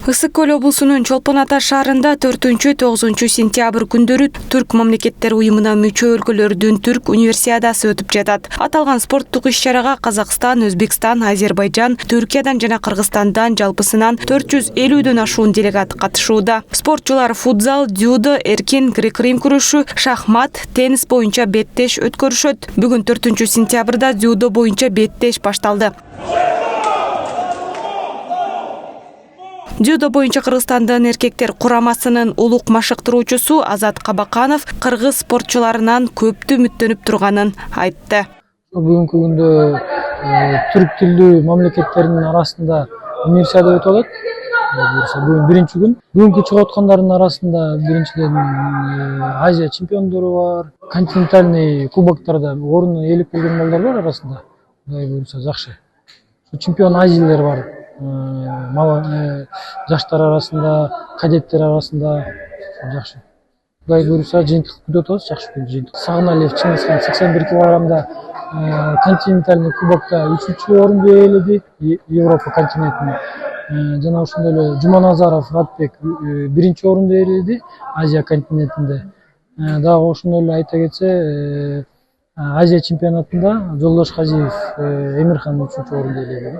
Ысык Көл облусунун Чолпон Ата шаарында 4-9 сентябрь күндөрү Түрк мамлекеттер уюмуна мүчө өлкөлөрдүн Түрк универсиадасы өтүп жатат. Аталган спорттук иш-чарага Казакстан, Өзбекстан, Азербайжан, Түркиядан жана Кыргызстандан жалпысынан 450дөн ашуун делегат катышууда. Спортчулар футзал, дзюдо, эркин, грек-рим күрөшү, шахмат, теннис боюнча беттеш өткөрүшөт. Бүгүн 4-сентябрда дзюдо боюнча беттеш башталды. Дзюдо боюнча Кыргызстандын эркектер курамасынын улук машыктыруучусу Азат Кабаканов кыргыз спортчуларынан көптү үмүттөнүп турганын айтты. Бүгүнкү күндө түрк тилдүү мамлекеттердин арасында универсиада өтүп атат. Бүгүн биринчи күн. Бүгүнкү чыгып аткандардын арасында биринчиден Азия чемпиондору бар, континентальный кубоктарда орун ээлеп келген балдар бар арасында. Кудай буйруса жакшы. Чемпион Азиялар бар. Жаштар арасында, кадеттер арасында жакшы. Кудай буйруса жыйынтык күтүп атабыз, жакшы күн жыйынтык. Сагыналиев Чыңгызхан 81 килограммда континентальный кубокта 3-чү орунду ээледи Европа континентинде. Жана ошондой эле Жуманазаров Ратбек 1-чи орунду ээледи Азия континентинде. Дагы ошондой эле айта кетсе, Азия чемпионатында Жолдош Казиев Эмирхан 3-чү орунду ээледи.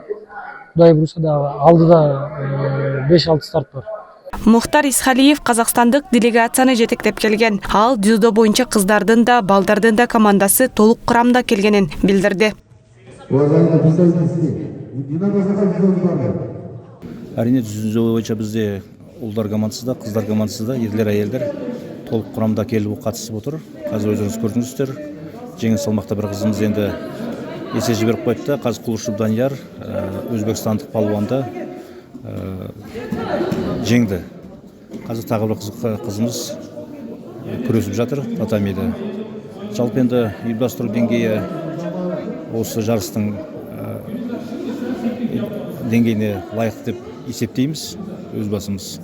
Кудай буйруса дагы алдыда 5-6 старт бар. Мухтар Исхалиев казакстандык делегацияны жетектеп келген. Ал дзюдо боюнча кыздардын да, балдардын да командасы толук курамда келгенин билдирди. Әрине дзюдо боюнча бизде улдар командасы да, кыздар командасы да, эрлер, аялдар толук курамда келип катышып отур. Азыр өзүңүз көрдүңүздөр. Жеңил салмакта бир кызымыз энди эсе жиберип койду. Казы Кулушев Данияр өзбекстандык палуанда жеңди. Казыр тагы бир кызымыз күрөшүп жатыр татамиде. Жалпы энди уюмдаштыруу деңгээи осы жарыстын деңгейине лайыктуу деп эсептейбиз өз басымыз.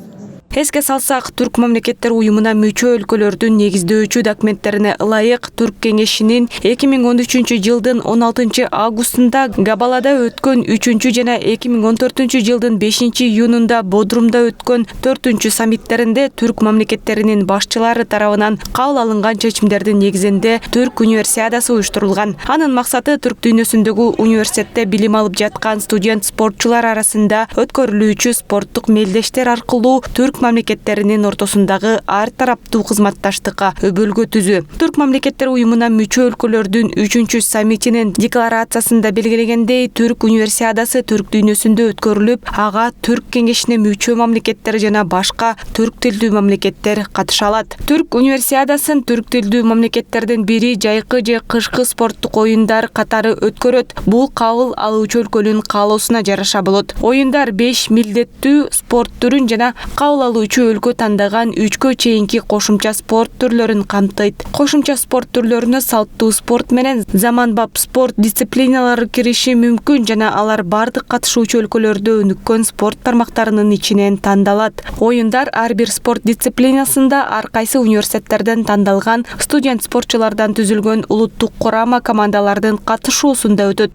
Эске салсак, Түрк мамлекеттер уюмуна мүчө өлкөлөрдүн негиздөөчү документтерине ылайык Түрк кеңешинин 2013 жылдын 16 августунда Габалада өткөн 3 жана 2014 жылдын 5 июнунда Бодрумда өткөн 4 саммиттеринде Түрк мамлекеттеринин башчылары тарабынан кабыл алынган чечимдердин негизинде Түрк универсиадасы уюштурулган. Анын максаты түрк дүйнөсүндөгү университетте билим алып жаткан студент спортчулар арасында өткөрүлүүчү спорттук мелдештер аркылуу түрк мамлекеттеринин ортосундагы ар тараптуу кызматташтыкка өбөлгө түзүү. Түрк мамлекеттер уюмуна мүчө өлкөлөрдүн 3 саммитинин декларациясында белгилегендей, түрк универсиадасы түрк дүйнөсүндө өткөрүлүп, ага түрк кеңешине мүчө мамлекеттер жана башка түрк тилдүү мамлекеттер катыша алат. Түрк универсиадасын түрк тилдүү мамлекеттердин бири жайкы же кышкы спорттук оюндар катары өткөрөт. Бул кабыл алуучу өлкөнүн каалоосуна жараша болот. Оюндар 5 милдеттүү спорт түрүн жана кабыл алуучу өлкө тандаган 3кө чейинки кошумча спорт түрлөрүн камтыйт. Кошумча спорт түрлөрүнө салттуу спорт менен заманбап спорт дисциплиналары кириши мүмкүн жана алар бардык катышуучу өлкөлөрдө өнүккөн спорт тармактарынын ичинен тандалат. Оюндар ар бир спорт дисциплинасында ар кайсы университеттерден тандалган студент спортчулардан түзүлгөн улуттук курама командалардын катышуусунда өтөт.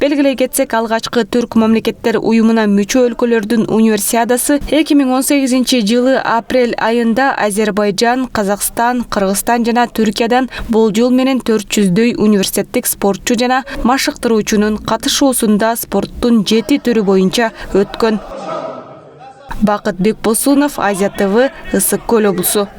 Белгилей кетсек, алгачкы түрк мамлекеттер уюмуна мүчө өлкөлөрдүн универсиадасы 2018 жылы апрель айында Азербайжан, Казакстан, Кыргызстан жана Түркиядан болжол менен 400дөй университеттик спортчу жана машыктыруучунун катышуусунда спорттун 7 түрү боюнча өткөн. Бакыт Бекбосунов, Азия ТВ, Ысык Көл облусу.